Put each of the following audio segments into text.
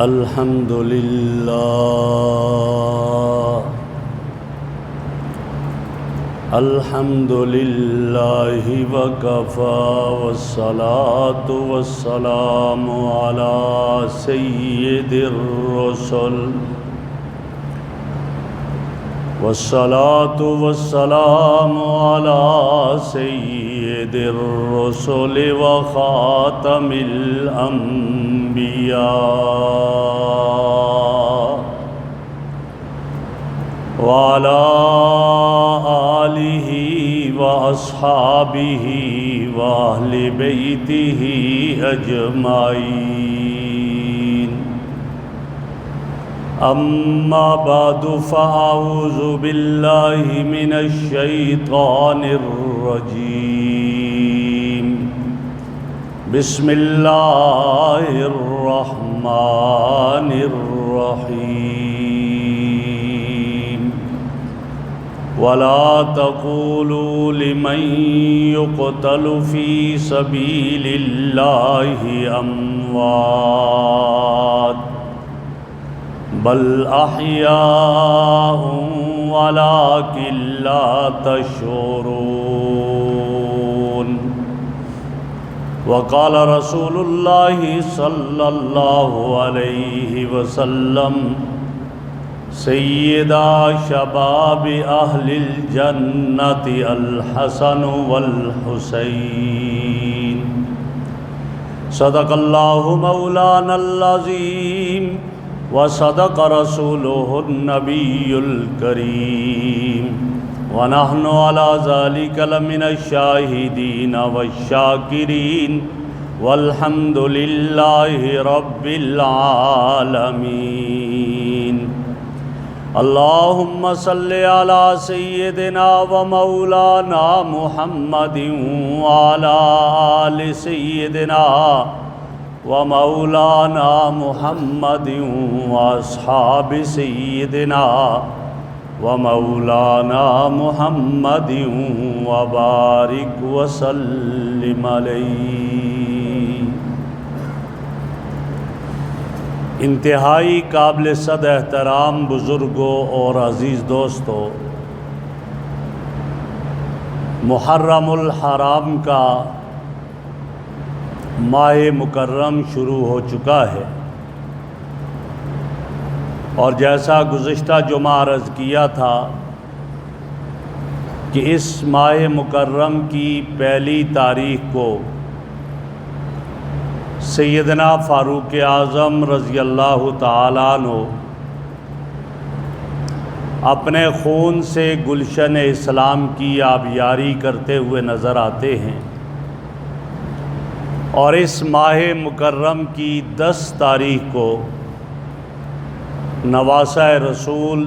الحمد لله وكفى والصلاة والسلام على سيد الرسل والصلاة والسلام على سيد الرسل وخاتم الأنبياء وعلى آله وأصحابه وأهل بيته أجمعين. أما بعد فأعوذ بالله من الشيطان الرجيم. بسم الله الرحمن الرحيم. ولا تقولوا لمن يقتل في سبيل الله أموات بل أحياء ولكن لا تشعرون. وقال رسول الله صلى الله عليه وسلم سيدا شباب أهل الجنة الحسن والحسين. صدق الله مولانا العظيم وصدق رسوله النبي الكريم ونحن على ذلك لمن الشاهدين والشاكرين والحمد لله رب العالمين. اللهم صل على سيدنا ومولانا محمد وعلى آل سيدنا ومولانا محمد واصحاب سيدنا ومولانا محمد وبارك وسلم عليه. انتہائی قابل صد احترام بزرگوں اور عزیز دوستوں، محرم الحرام کا ماہ مکرم شروع ہو چکا ہے، اور جیسا گزشتہ جمعہ عرض کیا تھا کہ اس ماہ مکرم کی پہلی تاریخ کو سیدنا فاروق اعظم رضی اللہ تعالیٰ عنہ اپنے خون سے گلشن اسلام کی آبیاری کرتے ہوئے نظر آتے ہیں، اور اس ماہ مکرم کی 10 تاریخ کو نواسہ رسول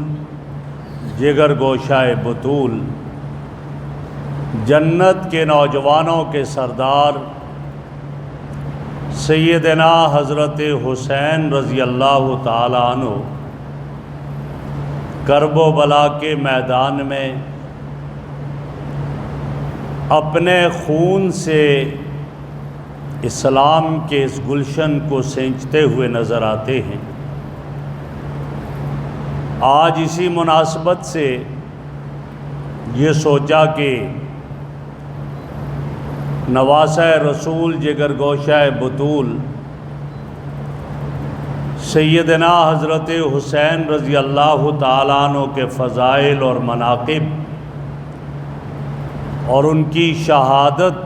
جگر گوشہ بطول جنت کے نوجوانوں کے سردار سیدنا حضرت حسین رضی اللہ تعالیٰ عنہ کرب و بلا کے میدان میں اپنے خون سے اسلام کے اس گلشن کو سینچتے ہوئے نظر آتے ہیں۔ آج اسی مناسبت سے یہ سوچا کہ نواسہ رسول جگر گوشہ بطول سیدنا حضرت حسین رضی اللہ تعالیٰ عنہ کے فضائل اور مناقب اور ان کی شہادت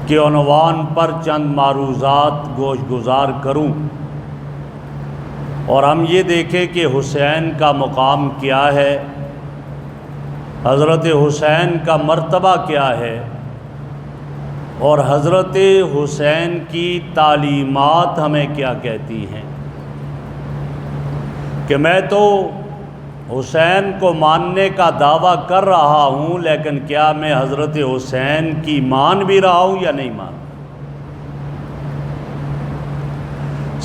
کے عنوان پر چند معروضات گوش گزار کروں، اور ہم یہ دیکھیں کہ حسین کا مقام کیا ہے، حضرت حسین کا مرتبہ کیا ہے، اور حضرت حسین کی تعلیمات ہمیں کیا کہتی ہیں۔ کہ میں تو حسین کو ماننے کا دعویٰ کر رہا ہوں، لیکن کیا میں حضرت حسین کی مان بھی رہا ہوں یا نہیں مان؟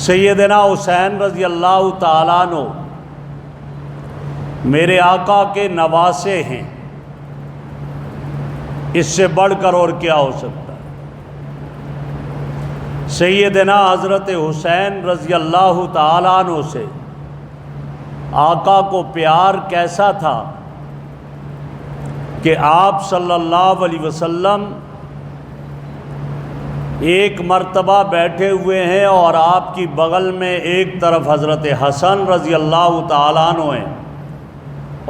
سیدنا حسین رضی اللہ تعالیٰ عنہ میرے آقا کے نواسے ہیں، اس سے بڑھ کر اور کیا ہو سکتا ہے؟ سیدنا حضرت حسین رضی اللہ تعالیٰ عنہ سے آقا کو پیار کیسا تھا کہ آپ صلی اللہ علیہ وسلم ایک مرتبہ بیٹھے ہوئے ہیں اور آپ کی بغل میں ایک طرف حضرت حسن رضی اللہ تعالیٰ عنہ ہیں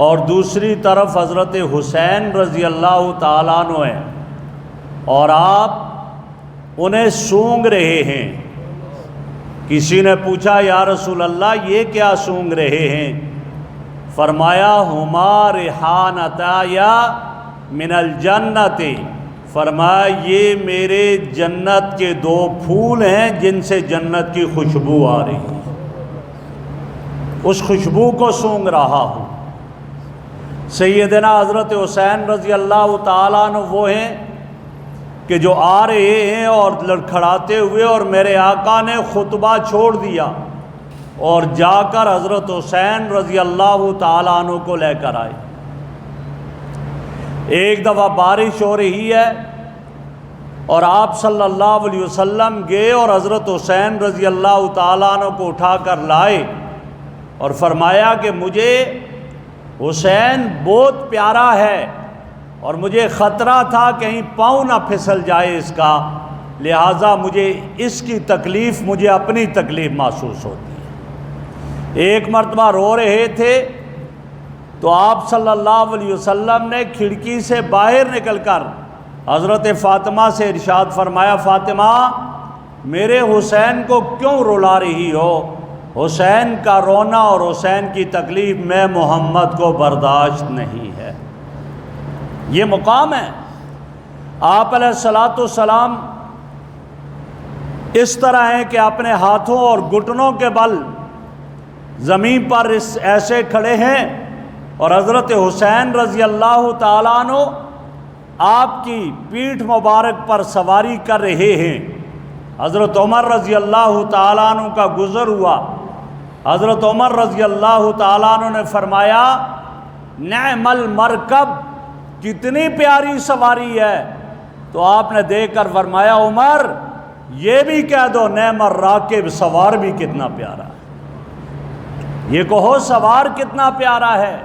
اور دوسری طرف حضرت حسین رضی اللہ تعالیٰ عنہ ہیں، اور آپ انہیں سونگ رہے ہیں۔ کسی نے پوچھا یا رسول اللہ یہ کیا سونگ رہے ہیں؟ فرمایا ہما ریحانتایا من الجنت، فرمایا یہ میرے جنت کے دو پھول ہیں جن سے جنت کی خوشبو آ رہی ہے، اس خوشبو کو سونگ رہا ہوں۔ سیدنا حضرت حسین رضی اللہ تعالیٰ عنہ وہ ہیں کہ جو آ رہے ہیں اور لڑکھڑاتے ہوئے، اور میرے آقا نے خطبہ چھوڑ دیا اور جا کر حضرت حسین رضی اللہ تعالیٰ عنہ کو لے کر آئے۔ ایک دفعہ بارش ہو رہی ہے اور آپ صلی اللہ علیہ وسلم گئے اور حضرت حسین رضی اللہ تعالیٰ عنہ کو اٹھا کر لائے اور فرمایا کہ مجھے حسین بہت پیارا ہے اور مجھے خطرہ تھا کہیں پاؤں نہ پھسل جائے اس کا، لہٰذا مجھے اس کی تکلیف، مجھے اپنی تکلیف محسوس ہوتی ہے۔ ایک مرتبہ رو رہے تھے تو آپ صلی اللہ علیہ وسلم نے کھڑکی سے باہر نکل کر حضرت فاطمہ سے ارشاد فرمایا، فاطمہ میرے حسین کو کیوں رلا رہی ہو؟ حسین کا رونا اور حسین کی تکلیف میں محمد کو برداشت نہیں ہے۔ یہ مقام ہے۔ آپ علیہ الصلاۃ والسلام اس طرح ہیں کہ اپنے ہاتھوں اور گھٹنوں کے بل زمین پر ایسے کھڑے ہیں اور حضرت حسین رضی اللہ تعالیٰ عنہ آپ کی پیٹھ مبارک پر سواری کر رہے ہیں۔ حضرت عمر رضی اللہ تعالیٰ عنہ کا گزر ہوا، حضرت عمر رضی اللہ تعالیٰ عنہ نے فرمایا نعم المرکب، کتنی پیاری سواری ہے۔ تو آپ نے دیکھ کر فرمایا عمر یہ بھی کہہ دو نعم الراکب، سوار بھی کتنا پیارا ہے، یہ کہو سوار کتنا پیارا ہے۔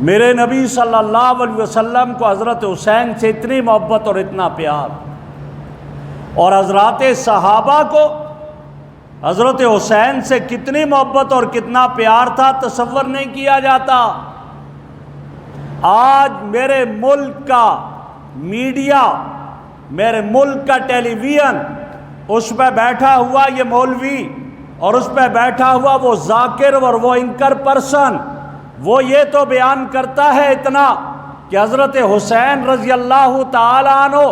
میرے نبی صلی اللہ علیہ وسلم کو حضرت حسین سے اتنی محبت اور اتنا پیار، اور حضرات صحابہ کو حضرت حسین سے کتنی محبت اور کتنا پیار تھا، تصور نہیں کیا جاتا۔ آج میرے ملک کا میڈیا، میرے ملک کا ٹیلی ویژن، اس پہ بیٹھا ہوا یہ مولوی اور اس پہ بیٹھا ہوا وہ ذاکر اور وہ اینکر پرسن، وہ یہ تو بیان کرتا ہے اتنا کہ حضرت حسین رضی اللہ تعالیٰ عنہ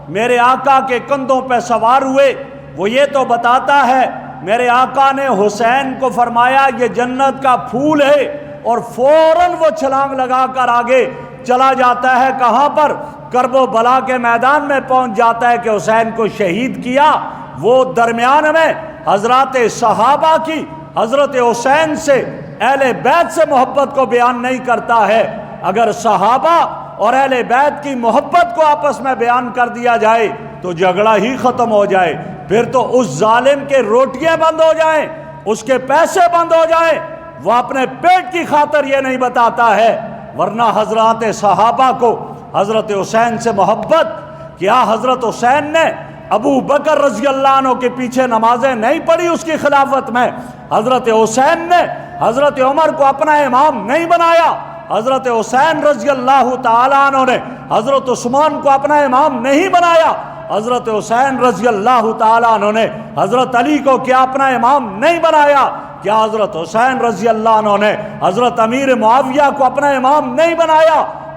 میرے آقا کے کندھوں پہ سوار ہوئے، وہ یہ تو بتاتا ہے میرے آقا نے حسین کو فرمایا یہ جنت کا پھول ہے، اور فوراً وہ چھلانگ لگا کر آگے چلا جاتا ہے، کہاں پر؟ کرب و بلا کے میدان میں پہنچ جاتا ہے کہ حسین کو شہید کیا۔ وہ درمیان میں حضرات صحابہ کی حضرت حسین سے، اہل بیت سے محبت کو بیان نہیں کرتا ہے۔ اگر صحابہ اور اہل بیت کی محبت کو آپس میں بیان کر دیا جائے تو جھگڑا ہی ختم ہو جائے، پھر تو اس ظالم کے روٹیاں بند ہو جائیں، اس کے پیسے بند ہو جائیں، وہ اپنے پیٹ کی خاطر یہ نہیں بتاتا ہے۔ ورنہ حضرات صحابہ کو حضرت حسین سے محبت، کیا حضرت حسین نے ابو بکر رضی اللہ عنہ کے پیچھے نمازیں نہیں پڑھی اس کی خلافت میں؟ حضرت حسین نے حضرت عمر کو اپنا امام نہیں بنایا، حضرت حسین رضی اللہ تعالیٰ عنہ نے حضرت عثمان کو اپنا امام نہیں بنایا، حضرت حسین رضی اللہ تعالیٰ عنہ نے حضرت علی کو کیا اپنا امام نہیں بنایا؟ کیا حضرت حسین رضی اللہ عنہ نے حضرت امیر معاویہ کو اپنا امام نہیں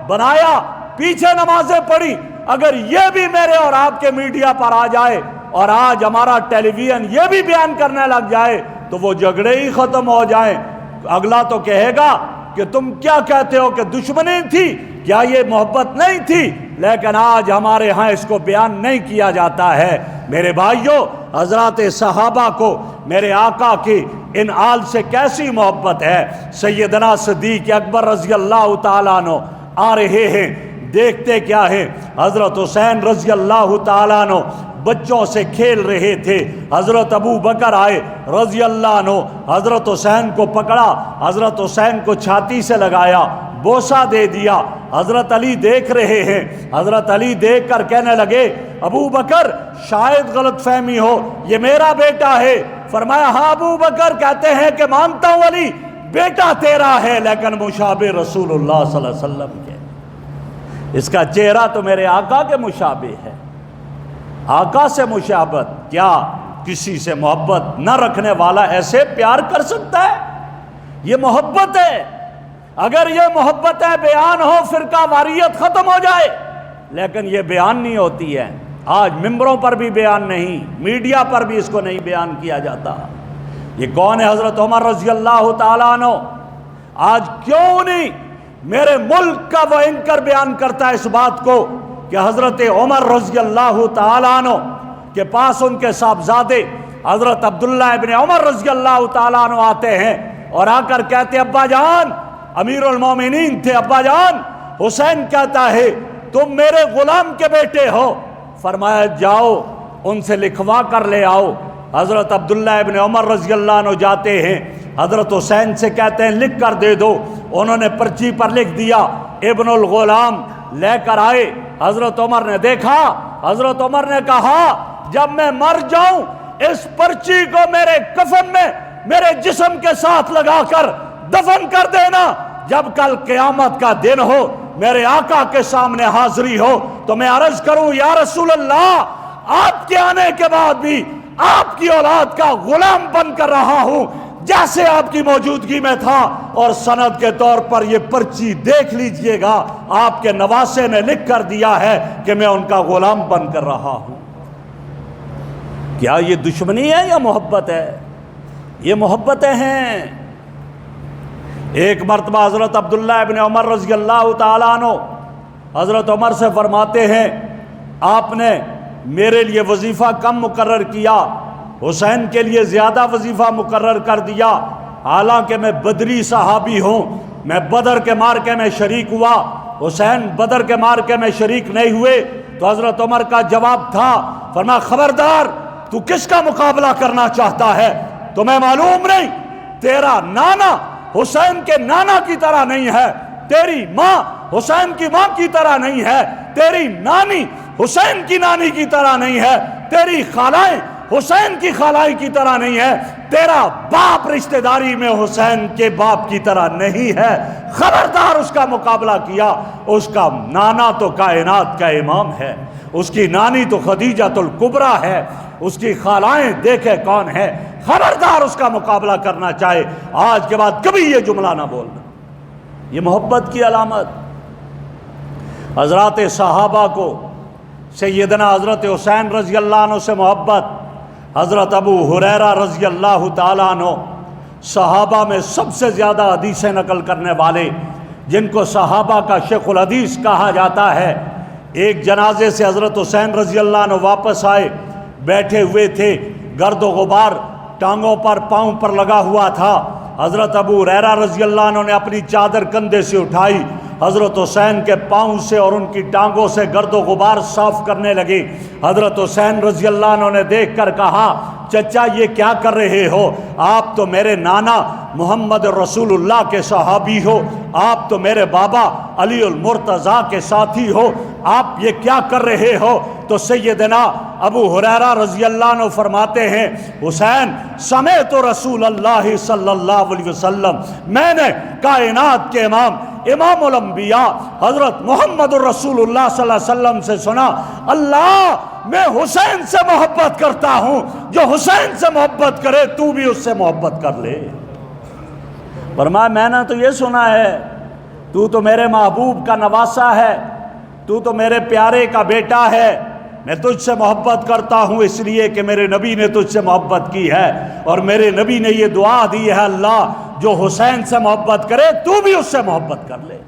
بنایا، پیچھے نمازیں پڑھی۔ اگر یہ بھی میرے اور آپ کے میڈیا پر آ جائے اور آج ہمارا ٹیلی ویژن یہ بھی بیان کرنے لگ جائے تو وہ جھگڑے ہی ختم ہو جائیں۔ اگلا تو کہے گا کہ تم کیا کہتے ہو کہ دشمنی تھی، کیا یہ محبت نہیں تھی؟ لیکن آج ہمارے ہاں اس کو بیان نہیں کیا جاتا ہے۔ میرے بھائیوں، حضرات صحابہ کو میرے آقا کی ان آل سے کیسی محبت ہے۔ سیدنا صدیق اکبر رضی اللہ تعالیٰ عنہ آ رہے ہیں، دیکھتے کیا ہے؟ حضرت حسین رضی اللہ تعالیٰ عنہ بچوں سے کھیل رہے تھے، حضرت ابو بکر آئے رضی اللہ عنہ، حضرت حسین کو پکڑا، حضرت حسین کو چھاتی سے لگایا، بوسہ دے دیا۔ حضرت علی دیکھ رہے ہیں، حضرت علی دیکھ کر کہنے لگے ابو بکر شاید غلط فہمی ہو، یہ میرا بیٹا ہے۔ فرمایا ہاں ابو بکر، کہتے ہیں کہ مانتا ہوں علی بیٹا تیرا ہے لیکن مشابہ رسول اللہ صلی اللہ علیہ وسلم کے، اس کا چہرہ تو میرے آقا کے مشابہ ہے۔ آقا سے مشابہت کیا کسی سے محبت نہ رکھنے والا ایسے پیار کر سکتا ہے؟ یہ محبت ہے۔ اگر یہ محبت ہے بیان ہو فرقہ واریت ختم ہو جائے، لیکن یہ بیان نہیں ہوتی ہے۔ آج ممبروں پر بھی بیان نہیں، میڈیا پر بھی اس کو نہیں بیان کیا جاتا۔ یہ کون ہے؟ حضرت عمر رضی اللہ تعالیٰ عنہ۔ آج کیوں نہیں میرے ملک کا وہ اینکر بیان کرتا ہے اس بات کو کہ حضرت عمر رضی اللہ تعالیٰ عنہ کے پاس ان کے صاحبزادے حضرت عبداللہ ابن عمر رضی اللہ تعالیٰ عنہ آتے ہیں اور آ کر کہتے ابا جان، امیر المومنین تھے، ابا جان حسین کہتا ہے تم میرے غلام کے بیٹے ہو۔ فرمایا جاؤ ان سے لکھوا کر لے آؤ۔ حضرت عبداللہ ابن عمر رضی اللہ عنہ جاتے ہیں، حضرت حسین سے کہتے ہیں لکھ کر دے دو۔ انہوں نے پرچی پر لکھ دیا، ابن الغلام لے کر آئے۔ حضرت عمر نے دیکھا، حضرت عمر نے کہا جب میں مر جاؤں اس پرچی کو میرے کفن میں میرے جسم کے ساتھ لگا کر دفن کر دینا، جب کل قیامت کا دن ہو میرے آقا کے سامنے حاضری ہو تو میں عرض کروں یا رسول اللہ آپ کے آنے کے بعد بھی آپ کی اولاد کا غلام بن کر رہا ہوں جیسے آپ کی موجودگی میں تھا، اور سند کے طور پر یہ پرچی دیکھ لیجئے گا آپ کے نواسے نے لکھ کر دیا ہے کہ میں ان کا غلام بن کر رہا ہوں۔ کیا یہ دشمنی ہے یا محبت ہے؟ یہ محبتیں ہیں۔ ایک مرتبہ حضرت عبداللہ ابن عمر رضی اللہ تعالیٰ عنہ حضرت عمر سے فرماتے ہیں آپ نے میرے لیے وظیفہ کم مقرر کیا، حسین کے لیے زیادہ وظیفہ مقرر کر دیا، حالانکہ میں بدری صحابی ہوں، میں بدر کے معرکے میں شریک ہوا، حسین بدر کے معرکے میں شریک نہیں ہوئے۔ تو حضرت عمر کا جواب تھا، فرمایا خبردار تو کس کا مقابلہ کرنا چاہتا ہے؟ تمہیں معلوم نہیں تیرا نانا حسین کے نانا کی طرح نہیں ہے، تیری ماں حسین کی ماں کی طرح نہیں ہے، تیری نانی حسین کی نانی کی طرح نہیں ہے، تیری خالائیں حسین کی خالائیں کی طرح نہیں ہے، تیرا باپ رشتہ داری میں حسین کے باپ کی طرح نہیں ہے۔ خبردار اس کا مقابلہ کیا، اس کا نانا تو کائنات کا امام ہے، اس کی نانی تو خدیجۃ الکبریٰ ہے، اس کی خالائیں دیکھے کون ہے، خبردار اس کا مقابلہ کرنا چاہے آج کے بعد کبھی یہ جملہ نہ بولنا۔ یہ محبت کی علامت۔ حضرات صحابہ کو سیدنا حضرت حسین رضی اللہ عنہ سے محبت، حضرت ابو ہریرہ رضی اللہ تعالیٰ عنہ صحابہ میں سب سے زیادہ حدیثیں نقل کرنے والے، جن کو صحابہ کا شیخ الحدیث کہا جاتا ہے، ایک جنازے سے حضرت حسین رضی اللہ عنہ واپس آئے، بیٹھے ہوئے تھے، گرد و غبار ٹانگوں پر پاؤں پر لگا ہوا تھا۔ حضرت ابو ہریرہ رضی اللہ عنہ نے اپنی چادر کندھے سے اٹھائی، حضرت حسین کے پاؤں سے اور ان کی ٹانگوں سے گرد و غبار صاف کرنے لگے۔ حضرت حسین رضی اللہ عنہ نے دیکھ کر کہا چچا یہ کیا کر رہے ہو؟ آپ تو میرے نانا محمد رسول اللہ کے صحابی ہو، آپ تو میرے بابا علی المرتضیٰ کے ساتھی ہو، آپ یہ کیا کر رہے ہو؟ تو سیدنا ابو ہریرہ رضی اللہ عنہ فرماتے ہیں حسین سمعت رسول اللہ صلی اللہ علیہ وسلم، میں نے کائنات کے امام امام الانبیاء حضرت محمد الرسول اللہ صلی اللہ علیہ وسلم سے سنا، اللہ میں حسین سے محبت کرتا ہوں، جو حسین سے محبت کرے تو بھی اس سے محبت کر لے۔ فرمایا میں نے تو یہ سنا ہے تو تو میرے محبوب کا نواسہ ہے، تو تو میرے پیارے کا بیٹا ہے، میں تجھ سے محبت کرتا ہوں اس لیے کہ میرے نبی نے تجھ سے محبت کی ہے، اور میرے نبی نے یہ دعا دی ہے اللہ جو حسین سے محبت کرے تو بھی اس سے محبت کر لے۔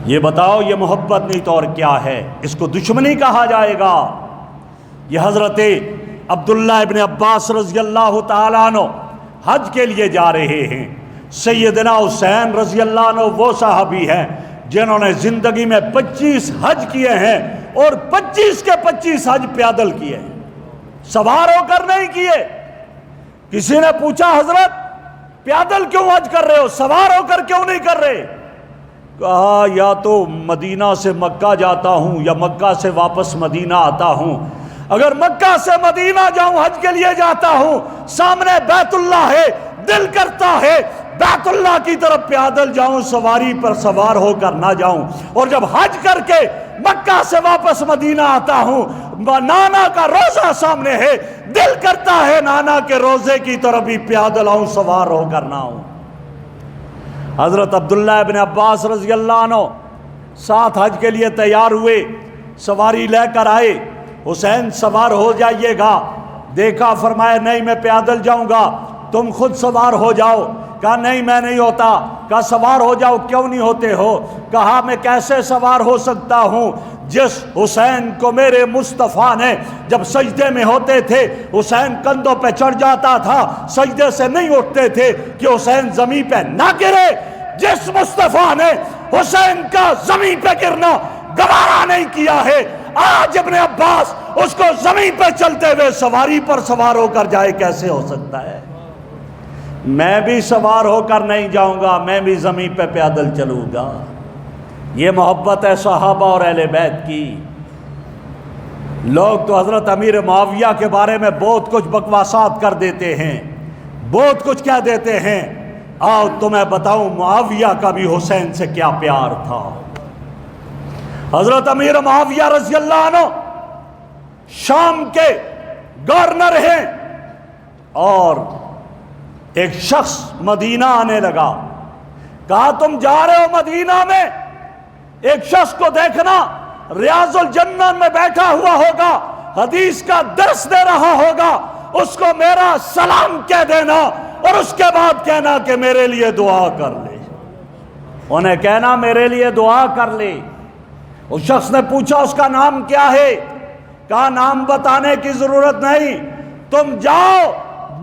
یہ بتاؤ یہ محبت نہیں تو اور کیا ہے؟ اس کو دشمنی کہا جائے گا۔ یہ حضرت عبداللہ ابن عباس رضی اللہ تعالیٰ عنہ حج کے لیے جا رہے ہیں، سیدنا حسین رضی اللہ عنہ وہ صحابی ہیں جنہوں نے زندگی میں 25 حج کیے ہیں اور 25 کے 25 حج پیادل کیے ہیں، سوار ہو کر نہیں کیے۔ کسی نے پوچھا حضرت پیادل کیوں حج کر رہے ہو، سوار ہو کر کیوں نہیں کر رہے؟ کہا یا تو مدینہ سے مکہ جاتا ہوں یا مکہ سے واپس مدینہ آتا ہوں۔ اگر مکہ سے مدینہ جاؤں حج کے لیے جاتا ہوں، سامنے بیت اللہ ہے، دل کرتا ہے بیت اللہ کی طرف پیادل جاؤں، سواری پر سوار ہو کر نہ جاؤں۔ اور جب حج کر کے مکہ سے واپس مدینہ آتا ہوں، نانا کا روزہ سامنے ہے، دل کرتا ہے نانا کے روزے کی طرف بھی پیادل آؤں، سوار ہو کر نہ آؤں۔ حضرت عبداللہ ابن عباس رضی اللہ عنہ ساتھ حج کے لیے تیار ہوئے، سواری لے کر آئے، حسین سوار ہو جائیے گا، دیکھا، فرمایا نہیں میں پیادل جاؤں گا، تم خود سوار ہو جاؤ۔ کہا نہیں میں نہیں ہوتا۔ کہا سوار ہو جاؤ، کیوں نہیں ہوتے ہو؟ کہا میں کیسے سوار ہو سکتا ہوں؟ جس حسین کو میرے مصطفیٰ نے جب سجدے میں ہوتے تھے حسین کندھوں پہ چڑھ جاتا تھا، سجدے سے نہیں اٹھتے تھے کہ حسین زمین پہ نہ گرے، جس مصطفیٰ نے حسین کا زمین پہ گرنا گوارا نہیں کیا ہے، آج ابن عباس اس کو زمین پہ چلتے ہوئے سواری پر سوار ہو کر جائے، کیسے ہو سکتا ہے؟ میں بھی سوار ہو کر نہیں جاؤں گا، میں بھی زمین پہ پیادل چلوں گا۔ یہ محبت ہے صحابہ اور اہل بیت کی۔ لوگ تو حضرت امیر معاویہ کے بارے میں بہت کچھ بکواسات کر دیتے ہیں، بہت کچھ کہہ دیتے ہیں۔ آؤ تمہیں بتاؤں معاویہ کا بھی حسین سے کیا پیار تھا۔ حضرت امیر معاویہ رضی اللہ عنہ شام کے گورنر ہیں، اور ایک شخص مدینہ آنے لگا۔ کہا تم جا رہے ہو مدینہ میں، ایک شخص کو دیکھنا ریاض الجنہ میں بیٹھا ہوا ہوگا، حدیث کا درس دے رہا ہوگا، اس کو میرا سلام کہہ دینا اور اس کے بعد کہنا کہ میرے لیے دعا کر لے۔ انہیں کہنا میرے لیے دعا کر لے۔ اس شخص نے پوچھا اس کا نام کیا ہے؟ کہا نام بتانے کی ضرورت نہیں، تم جاؤ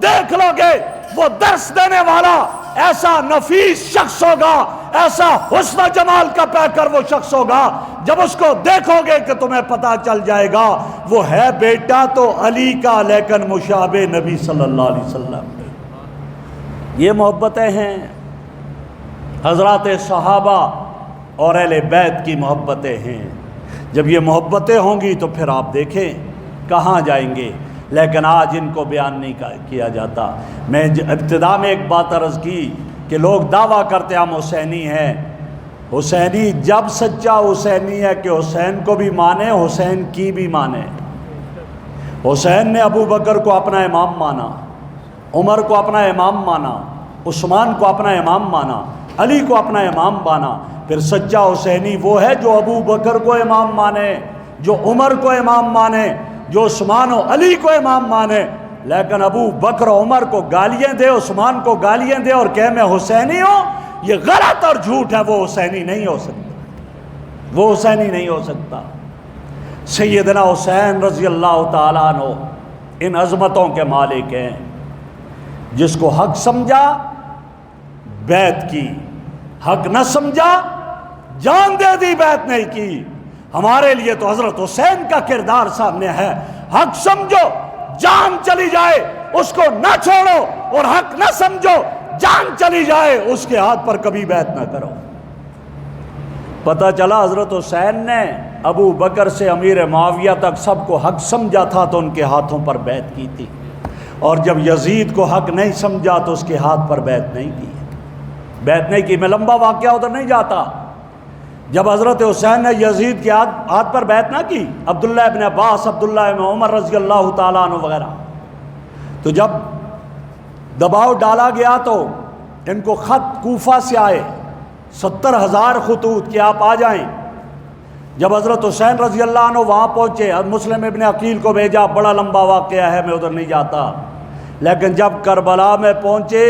دیکھ لو گے وہ درس دینے والا ایسا نفیس شخص ہوگا، ایسا حسن و جمال کا پیکر وہ شخص ہوگا، جب اس کو دیکھو گے کہ تمہیں پتا چل جائے گا وہ ہے بیٹا تو علی کا لیکن مشابہ نبی صلی اللہ علیہ وسلم۔ یہ محبتیں ہیں حضرات صحابہ اور اہل بیت کی محبتیں ہیں۔ جب یہ محبتیں ہوں گی تو پھر آپ دیکھیں کہاں جائیں گے، لیکن آج ان کو بیان نہیں کیا جاتا۔ میں ابتدا میں ایک بات عرض کی کہ لوگ دعویٰ کرتے ہم حسینی ہیں۔ حسینی جب سچا حسینی ہے کہ حسین کو بھی مانے، حسین کی بھی مانے۔ حسین نے ابو بکر کو اپنا امام مانا، عمر کو اپنا امام مانا، عثمان کو اپنا امام مانا، علی کو اپنا امام مانا۔ پھر سچا حسینی وہ ہے جو ابو بکر کو امام مانے، جو عمر کو امام مانے، جو عثمان و علی کو امام مانے، لیکن ابو بکر و عمر کو گالیاں دے، عثمان کو گالیاں دے اور کہے میں حسینی ہوں، یہ غلط اور جھوٹ ہے۔ وہ حسینی نہیں ہو سکتا، وہ حسینی نہیں ہو سکتا۔ سیدنا حسین رضی اللہ تعالیٰ عنہ ان عظمتوں کے مالک ہیں۔ جس کو حق سمجھا بیعت کی، حق نہ سمجھا جان دے دی، بیعت نہیں کی۔ ہمارے لیے تو حضرت حسین کا کردار سامنے ہے، حق سمجھو جان چلی جائے اس کو نہ چھوڑو، اور حق نہ سمجھو جان چلی جائے اس کے ہاتھ پر کبھی بیعت نہ کرو۔ پتہ چلا حضرت حسین نے ابو بکر سے امیر معاویہ تک سب کو حق سمجھا تھا تو ان کے ہاتھوں پر بیعت کی تھی، اور جب یزید کو حق نہیں سمجھا تو اس کے ہاتھ پر بیعت نہیں کی، بیعت نہیں کی۔ میں لمبا واقعہ ادھر نہیں جاتا۔ جب حضرت حسین نے یزید کے ہاتھ پر بیعت نہ کی، عبداللہ ابن عباس، عبداللہ ابن عمر رضی اللہ تعالیٰ عنہ وغیرہ، تو جب دباؤ ڈالا گیا تو ان کو خط کوفہ سے آئے 70,000 خطوط کہ آپ آ جائیں۔ جب حضرت حسین رضی اللہ عنہ وہاں پہنچے، مسلم ابن عقیل کو بھیجا، بڑا لمبا واقعہ ہے میں ادھر نہیں جاتا، لیکن جب کربلا میں پہنچے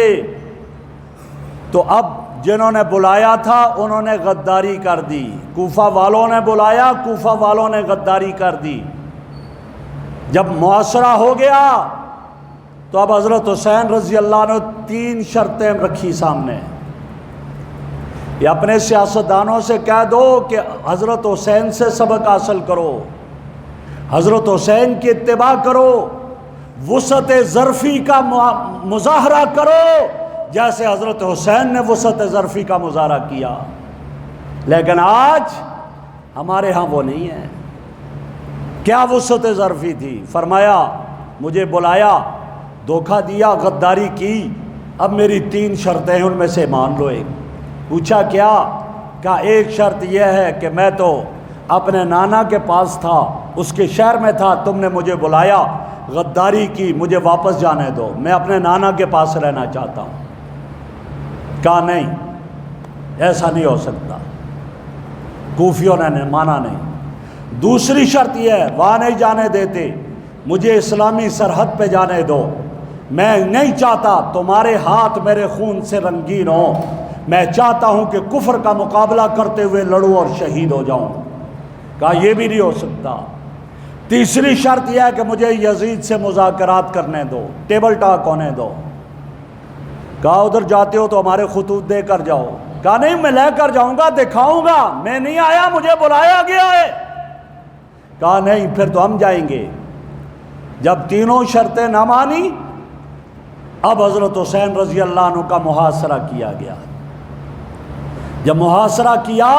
تو اب جنہوں نے بلایا تھا انہوں نے غداری کر دی، کوفہ والوں نے بلایا، کوفہ والوں نے غداری کر دی۔ جب محاصرہ ہو گیا تو اب حضرت حسین رضی اللہ عنہ 3 شرطیں رکھی سامنے یہ اپنے سیاستدانوں سے کہہ دو کہ حضرت حسین سے سبق حاصل کرو، حضرت حسین کی اتباع کرو، وسعت ظرفی کا مظاہرہ کرو جیسے حضرت حسین نے وسعت ظرفی کا مظاہرہ کیا۔ لیکن آج ہمارے ہاں وہ نہیں ہے۔ کیا وسعت ظرفی تھی؟ فرمایا مجھے بلایا، دھوکہ دیا، غداری کی، اب میری 3 شرطیں ہیں، ان میں سے مان لو ایک۔ پوچھا کیا؟ کہا ایک شرط یہ ہے کہ میں تو اپنے نانا کے پاس تھا، اس کے شہر میں تھا، تم نے مجھے بلایا، غداری کی، مجھے واپس جانے دو، میں اپنے نانا کے پاس رہنا چاہتا ہوں۔ کہا نہیں، ایسا نہیں ہو سکتا، کوفیوں نے مانا نہیں۔ دوسری شرط یہ ہے، وہاں نہیں جانے دیتے، مجھے اسلامی سرحد پہ جانے دو، میں نہیں چاہتا تمہارے ہاتھ میرے خون سے رنگین ہو، میں چاہتا ہوں کہ کفر کا مقابلہ کرتے ہوئے لڑوں اور شہید ہو جاؤں۔ کہا یہ بھی نہیں ہو سکتا۔ تیسری شرط یہ ہے کہ مجھے یزید سے مذاکرات کرنے دو، ٹیبل ٹاک ہونے دو۔ کہا ادھر جاتے ہو تو ہمارے خطوط دے کر جاؤ۔ کہا نہیں، میں لے کر جاؤں گا، دکھاؤں گا، میں نہیں آیا، مجھے بلایا گیا ہے۔ کہا نہیں، پھر تو ہم جائیں گے۔ جب تینوں شرطیں نہ مانی، اب حضرت حسین رضی اللہ عنہ کا محاصرہ کیا گیا۔ جب محاصرہ کیا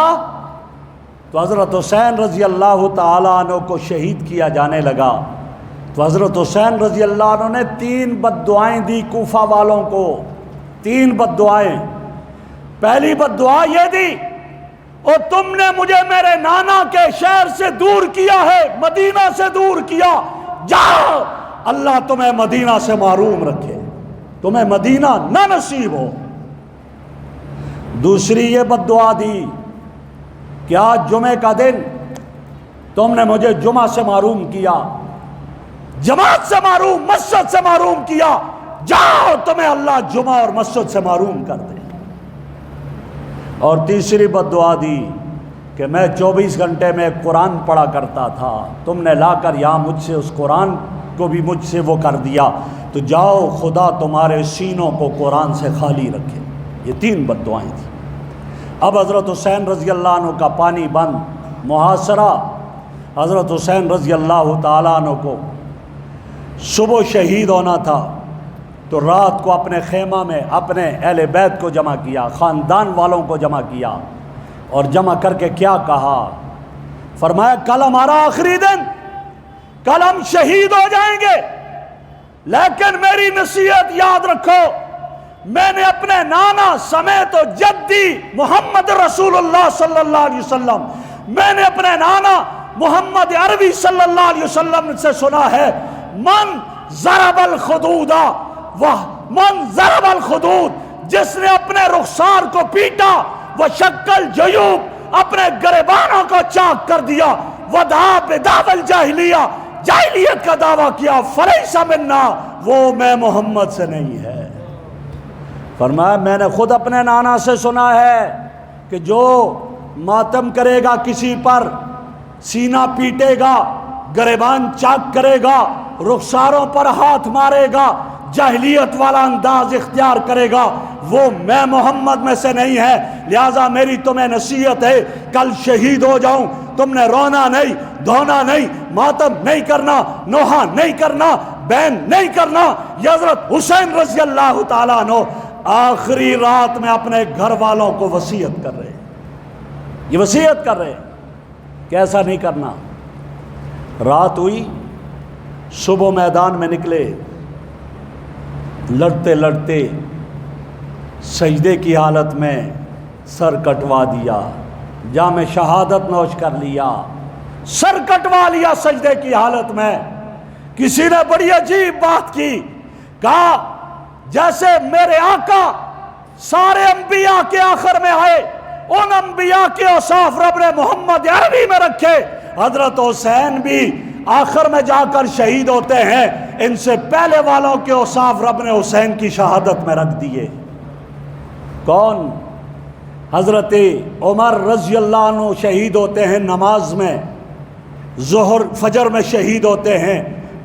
تو حضرت حسین رضی اللہ تعالیٰ عنہ کو شہید کیا جانے لگا۔ تو حضرت حسین رضی اللہ عنہ نے 3 بد دعائیں دی کوفہ والوں کو، 3 بد دعائیں۔ پہلی بد دعا یہ دی، اور تم نے مجھے میرے نانا کے شہر سے دور کیا ہے، مدینہ سے دور کیا، جاؤ اللہ تمہیں مدینہ سے محروم رکھے، تمہیں مدینہ نہ نصیب ہو۔ دوسری یہ بد دعا دی کہ آج جمعے کا دن تم نے مجھے جمعہ سے محروم کیا، جماعت سے محروم، مسجد سے محروم کیا، جاؤ تمہیں اللہ جمعہ اور مسجد سے محروم کر دے۔ اور تیسری بد دعا دی کہ میں 24 گھنٹے میں قرآن پڑھا کرتا تھا، تم نے لا کر یہاں مجھ سے اس قرآن کو بھی مجھ سے وہ کر دیا، تو جاؤ خدا تمہارے سینوں کو قرآن سے خالی رکھے۔ یہ 3 بد دعائیں تھیں۔ اب حضرت حسین رضی اللہ عنہ کا پانی بند، محاصرہ۔ حضرت حسین رضی اللہ تعالیٰ عنہ کو صبح شہید ہونا تھا، تو رات کو اپنے خیمہ میں اپنے اہل بیت کو جمع کیا، خاندان والوں کو جمع کیا، اور جمع کر کے کیا کہا؟ فرمایا کل ہمارا آخری دن، کل ہم شہید ہو جائیں گے، لیکن میری نصیحت یاد رکھو، میں نے اپنے نانا سمیت و جدی محمد رسول اللہ صلی اللہ علیہ وسلم، میں نے اپنے نانا محمد عربی صلی اللہ علیہ وسلم سے سنا ہے، من ضرب الخدود، من ضرب الخدود، جس نے اپنے رخسار کو پیٹا، وہ شکل جیوب، اپنے گریبانوں کو چاک کر دیا، ودعا بدعوی الجاہلیہ، جاہلیت کا دعویٰ کیا، فلیس منا، وہ میں محمد سے نہیں ہے۔ فرمایا میں نے خود اپنے نانا سے سنا ہے کہ جو ماتم کرے گا کسی پر، سینہ پیٹے گا، گریبان چاک کرے گا، رخساروں پر ہاتھ مارے گا، جاہلیت والا انداز اختیار کرے گا، وہ میں محمد میں سے نہیں ہے۔ لہٰذا میری تمہیں نصیحت ہے، کل شہید ہو جاؤں، تم نے رونا نہیں، دھونا نہیں، ماتم نہیں کرنا، نوحہ نہیں کرنا، بین نہیں کرنا۔ یہ حضرت حسین رضی اللہ تعالیٰ عنہ آخری رات میں اپنے گھر والوں کو وصیت کر رہے ہیں، یہ وصیت کر رہے ہیں کہ ایسا نہیں کرنا۔ رات ہوئی، صبح میدان میں نکلے، لڑتے لڑتے سجدے کی حالت میں سر کٹوا دیا، جام شہادت نوش کر لیا، سر کٹوا لیا سجدے کی حالت میں۔ کسی نے بڑی عجیب بات کی، کہا جیسے میرے آقا سارے انبیاء کے آخر میں آئے، ان انبیاء کے اوصاف رب نے محمد عربی میں رکھے، حضرت حسین بھی آخر میں جا کر شہید ہوتے ہیں، ان سے پہلے والوں کے اوصاف رب نے حسین کی شہادت میں رکھ دیے۔ کون؟ حضرت عمر رضی اللہ عنہ شہید ہوتے ہیں نماز میں، ظہر فجر میں شہید ہوتے ہیں،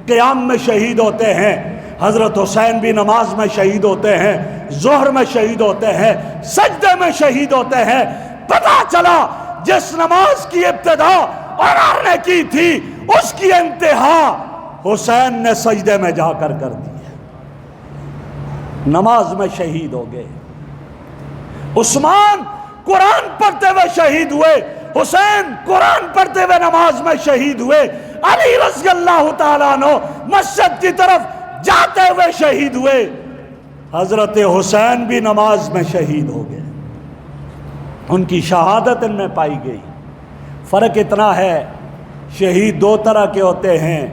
قیام میں شہید ہوتے ہیں۔ حضرت حسین بھی نماز میں شہید ہوتے ہیں، ظہر میں شہید ہوتے ہیں، سجدے میں شہید ہوتے ہیں۔ پتہ چلا جس نماز کی ابتدا عمر نے کی تھی اس کی انتہا حسین نے سجدے میں جا کر دی ہے، نماز میں شہید ہو گئے۔ عثمان قرآن پڑھتے ہوئے شہید ہوئے، حسین قرآن پڑھتے ہوئے نماز میں شہید ہوئے، علی رضی اللہ تعالیٰ عنہ مسجد کی طرف جاتے ہوئے شہید ہوئے، حضرت حسین بھی نماز میں شہید ہو گئے، ان کی شہادت ان میں پائی گئی۔ فرق اتنا ہے، شہید دو طرح کے ہوتے ہیں،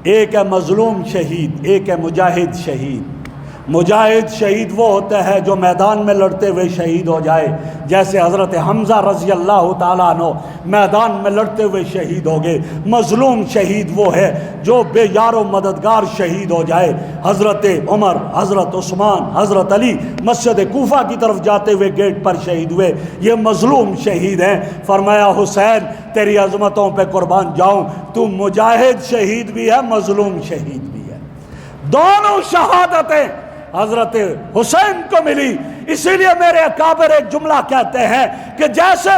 ایک ہے مظلوم شہید، ایک ہے مجاہد شہید۔ مجاہد شہید وہ ہوتا ہے جو میدان میں لڑتے ہوئے شہید ہو جائے، جیسے حضرت حمزہ رضی اللہ تعالیٰ عنہ میدان میں لڑتے ہوئے شہید ہو گئے۔ مظلوم شہید وہ ہے جو بے یار و مددگار شہید ہو جائے۔ حضرت عمر، حضرت عثمان، حضرت علی مسجد کوفہ کی طرف جاتے ہوئے گیٹ پر شہید ہوئے، یہ مظلوم شہید ہیں۔ فرمایا حسین تیری عظمتوں پہ قربان جاؤں، تو مجاہد شہید بھی ہے، مظلوم شہید بھی ہے۔ دونوں شہادتیں حضرت حسین کو ملی۔ اسی لیے میرے اکابر ایک جملہ کہتے ہیں کہ جیسے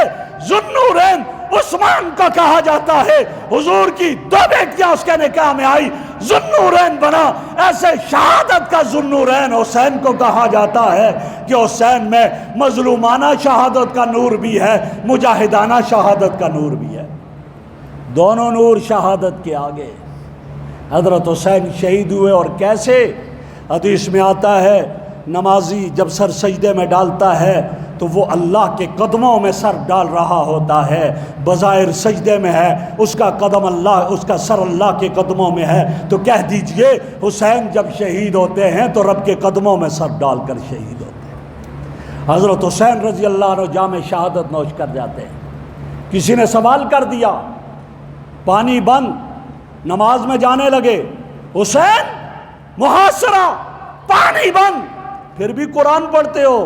ذوالنورین عثمان کو کہا جاتا ہے حضور کی دو بیٹیاں اس کے نکاح میں آئی ذوالنورین بنا، ایسے شہادت کا ذوالنورین حسین کو کہا جاتا ہے کہ حسین میں مظلومانہ شہادت کا نور بھی ہے، مجاہدانہ شہادت کا نور بھی ہے، دونوں نور شہادت کے آگے۔ حضرت حسین شہید ہوئے، اور کیسے؟ حدیث میں آتا ہے نمازی جب سر سجدے میں ڈالتا ہے تو وہ اللہ کے قدموں میں سر ڈال رہا ہوتا ہے، بظاہر سجدے میں ہے، اس کا قدم اللہ، اس کا سر اللہ کے قدموں میں ہے، تو کہہ دیجئے حسین جب شہید ہوتے ہیں تو رب کے قدموں میں سر ڈال کر شہید ہوتے ہیں۔ حضرت حسین رضی اللہ عنہ جام شہادت نوش کر جاتے ہیں۔ کسی نے سوال کر دیا، پانی بند، نماز میں جانے لگے، حسین محاصرہ، پانی بند، پھر بھی قرآن پڑھتے ہو؟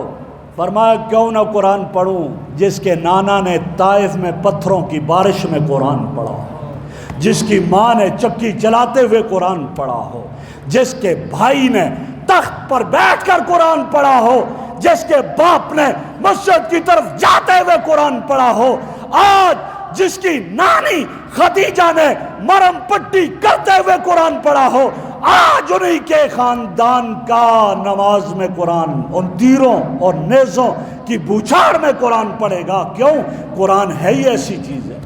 فرمایا کیوں نہ قرآن پڑھوں جس کے نانا نے طائف میں پتھروں کی بارش میں قرآن پڑھا ہو، جس کی ماں نے چکی چلاتے ہوئے قرآن پڑھا ہو، جس کے بھائی نے تخت پر بیٹھ کر قرآن پڑھا ہو، جس کے باپ نے مسجد کی طرف جاتے ہوئے قرآن پڑھا ہو، آج جس کی نانی خدیجہ نے مرم پٹی کرتے ہوئے قرآن پڑھا ہو، آج انہی کے خاندان کا نماز میں قرآن ان تیروں اور نیزوں کی بوچھاڑ میں قرآن پڑھے گا۔ کیوں؟ قرآن ہے ہی ایسی چیز ہے،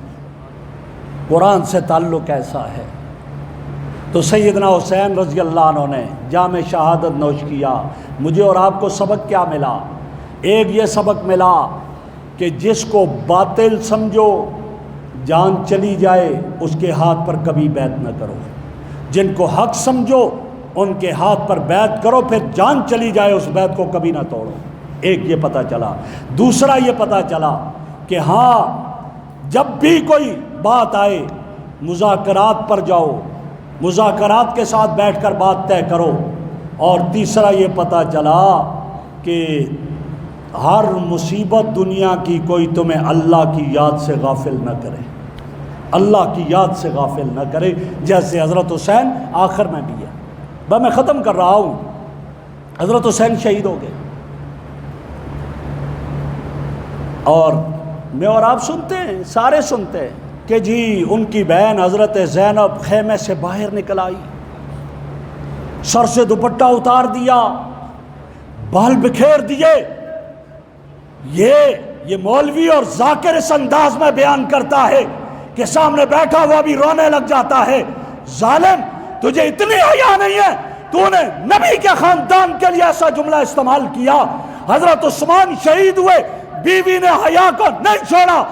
قرآن سے تعلق ایسا ہے۔ تو سیدنا حسین رضی اللہ عنہ نے جام شہادت نوش کیا۔ مجھے اور آپ کو سبق کیا ملا؟ ایک یہ سبق ملا کہ جس کو باطل سمجھو جان چلی جائے اس کے ہاتھ پر کبھی بیعت نہ کرو، جن کو حق سمجھو ان کے ہاتھ پر بیعت کرو، پھر جان چلی جائے اس بیعت کو کبھی نہ توڑو۔ ایک یہ پتہ چلا۔ دوسرا یہ پتہ چلا کہ ہاں جب بھی کوئی بات آئے مذاکرات پر جاؤ، مذاکرات کے ساتھ بیٹھ کر بات طے کرو۔ اور تیسرا یہ پتہ چلا کہ ہر مصیبت دنیا کی کوئی تمہیں اللہ کی یاد سے غافل نہ کرے، اللہ کی یاد سے غافل نہ کرے، جیسے حضرت حسین آخر میں بھی ہے۔ میں ختم کر رہا ہوں۔ حضرت حسین شہید ہو گئے، اور میں اور آپ سنتے ہیں، سارے سنتے ہیں کہ جی ان کی بہن حضرت زینب خیمے سے باہر نکل آئی، سر سے دوپٹہ اتار دیا، بال بکھیر دیے۔ یہ مولوی اور ذاکر اس انداز میں بیان کرتا ہے کہ سامنے بیٹھا ہوا بھی رونے لگ جاتا ہے۔ ظالم، تجھے اتنی حیا نہیں ہے، تو نے نبی کے خاندان کے لیے ایسا جملہ استعمال کیا۔ حضرت عثمان شہید ہوئے، بیوی نے حیا کو نہیں چھوڑا،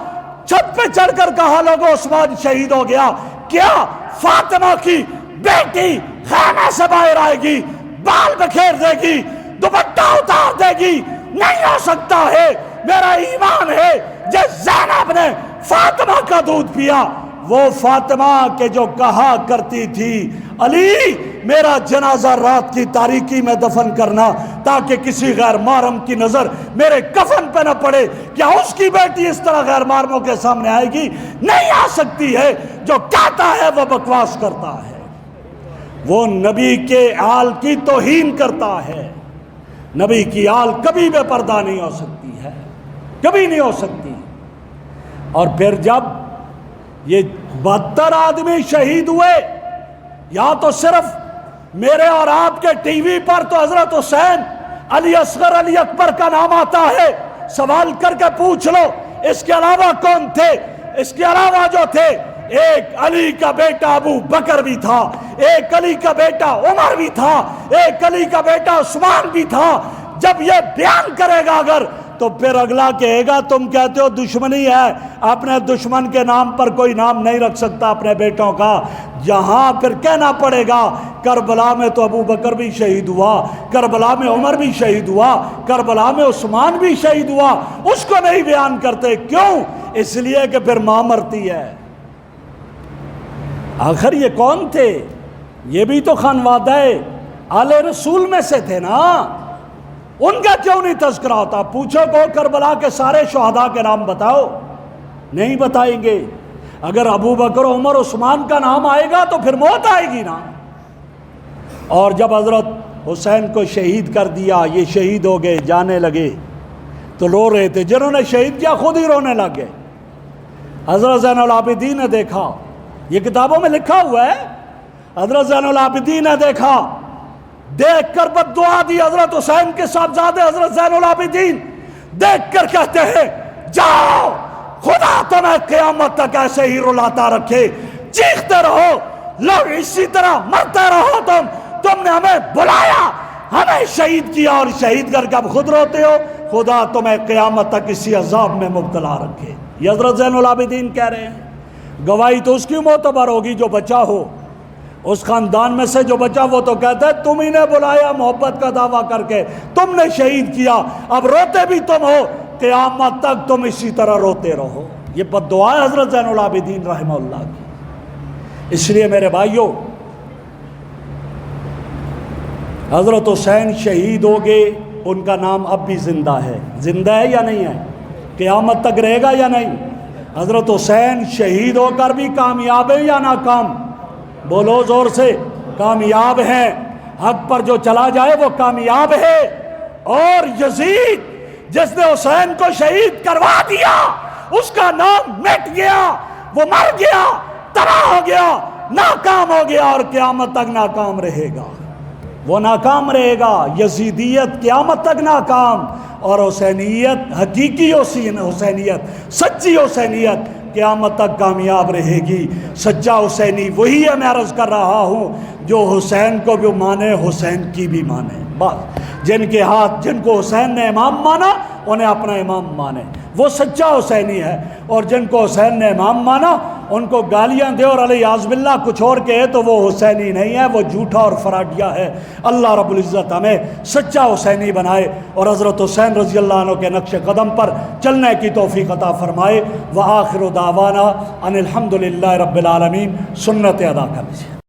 چھت پہ چڑھ کر کہا لوگوں عثمان شہید ہو گیا۔ کیا فاطمہ کی بیٹی خیمے سے باہر آئے گی، بال بکھیر دے گی، دوپٹہ اتار دے گی؟ نہیں ہو سکتا ہے۔ میرا ایمان ہے جس زینب نے فاطمہ کا دودھ پیا، وہ فاطمہ کے جو کہا کرتی تھی علی میرا جنازہ رات کی تاریکی میں دفن کرنا تاکہ کسی غیر محرم کی نظر میرے کفن پہ نہ پڑے، کیا اس کی بیٹی اس طرح غیر محرموں کے سامنے آئے گی؟ نہیں آ سکتی ہے۔ جو کہتا ہے وہ بکواس کرتا ہے، وہ نبی کے آل کی توہین کرتا ہے، نبی کی آل کبھی بے پردہ نہیں ہو سکتی ہے، کبھی نہیں ہو سکتی۔ اور پھر جب یہ 72 آدمی شہید ہوئے، یا تو صرف میرے اور آپ کے ٹی وی پر تو حضرت حسین، علی اصغر، علی اکبر کا نام آتا ہے، سوال کر کے پوچھ لو اس کے علاوہ کون تھے؟ اس کے علاوہ جو تھے، ایک علی کا بیٹا ابو بکر بھی تھا، ایک علی کا بیٹا عمر بھی تھا، ایک علی کا بیٹا عثمان بھی تھا۔ جب یہ بیان کرے گا اگر، تو پھر اگلا کہے گا تم کہتے ہو دشمنی ہے، اپنے دشمن کے نام پر کوئی نام نہیں رکھ سکتا اپنے بیٹوں کا۔ جہاں پھر کہنا پڑے گا کربلا میں تو ابو بکر بھی شہید ہوا، کربلا میں عمر بھی شہید ہوا، کربلا میں عثمان بھی شہید ہوا، اس کو نہیں بیان کرتے۔ کیوں؟ اس لیے کہ پھر ماں مرتی ہے۔ آخر یہ کون تھے؟ یہ بھی تو خانوادہ آل رسول میں سے تھے نا، ان کا کیوں نہیں تذکرہ ہوتا؟ پوچھو کو کربلا کے سارے شہداء کے نام بتاؤ، نہیں بتائیں گے۔ اگر ابو بکر، عمر، عثمان کا نام آئے گا تو پھر موت آئے گی نا۔ اور جب حضرت حسین کو شہید کر دیا، یہ شہید ہو گئے، جانے لگے تو رو رہے تھے، جنہوں نے شہید کیا خود ہی رونے لگ گئے۔ حضرت زین العابدین نے دیکھا، یہ کتابوں میں لکھا ہوا ہے، حضرت زین العابدین نے دیکھا، دیکھ کر بد دعا دی حضرت حسین کے صاحبزادے حضرت زین العابدین، دیکھ کر کہتے ہیں جاؤ، خدا تمہیں قیامت تک ایسے ہی رلاتا رکھے، چیختے رہو، لوگ اسی طرح مرتے رہو، تم نے ہمیں بلایا، ہمیں شہید کیا اور شہید کر کے اب خود روتے ہو، خدا تمہیں قیامت تک اسی عذاب میں مبتلا رکھے۔ یہ حضرت زین العابدین کہہ رہے ہیں۔ گواہی تو اس کی معتبر ہوگی جو بچا ہو، اس خاندان میں سے جو بچا وہ تو کہتا ہے تم ہی نے بلایا محبت کا دعویٰ کر کے، تم نے شہید کیا، اب روتے بھی تم ہو، قیامت تک تم اسی طرح روتے رہو۔ یہ بد دعا ہے حضرت زین العابدین رحمہ اللہ کی۔ اس لیے میرے بھائیوں، حضرت حسین شہید ہو گئے، ان کا نام اب بھی زندہ ہے۔ زندہ ہے یا نہیں ہے؟ قیامت تک رہے گا یا نہیں؟ حضرت حسین شہید ہو کر بھی کامیاب ہیں یا ناکام؟ بولو زور سے، کامیاب ہیں۔ حق پر جو چلا جائے وہ کامیاب ہے۔ اور یزید جس نے حسین کو شہید کروا دیا، اس کا نام مٹ گیا، وہ مر گیا، تباہ ہو گیا، ناکام ہو گیا، اور قیامت تک ناکام رہے گا۔ وہ ناکام رہے گا، یزیدیت قیامت تک ناکام، اور حسینیت، حقیقی حسینیت، سچی حسینیت قیامت تک کامیاب رہے گی۔ سچا حسینی وہی ہے، میں عرض کر رہا ہوں، جو حسین کو بھی مانے، حسین کی بھی مانے۔ بس جن کے ہاتھ، جن کو حسین نے امام مانا، انہیں اپنا امام مانے، وہ سچا حسینی ہے۔ اور جن کو حسین نے امام مانا، ان کو گالیاں دے اور علیہ اعوذ باللہ کچھ اور کہے تو وہ حسینی نہیں ہے، وہ جھوٹا اور فراڈیا ہے۔ اللہ رب العزت ہمیں سچا حسینی بنائے اور حضرت حسین رضی اللہ عنہ کے نقش قدم پر چلنے کی توفیق عطا فرمائے۔ وآخر دعوانا ان الحمد للہ رب العالمین۔ سنت ادا کر لیجیے۔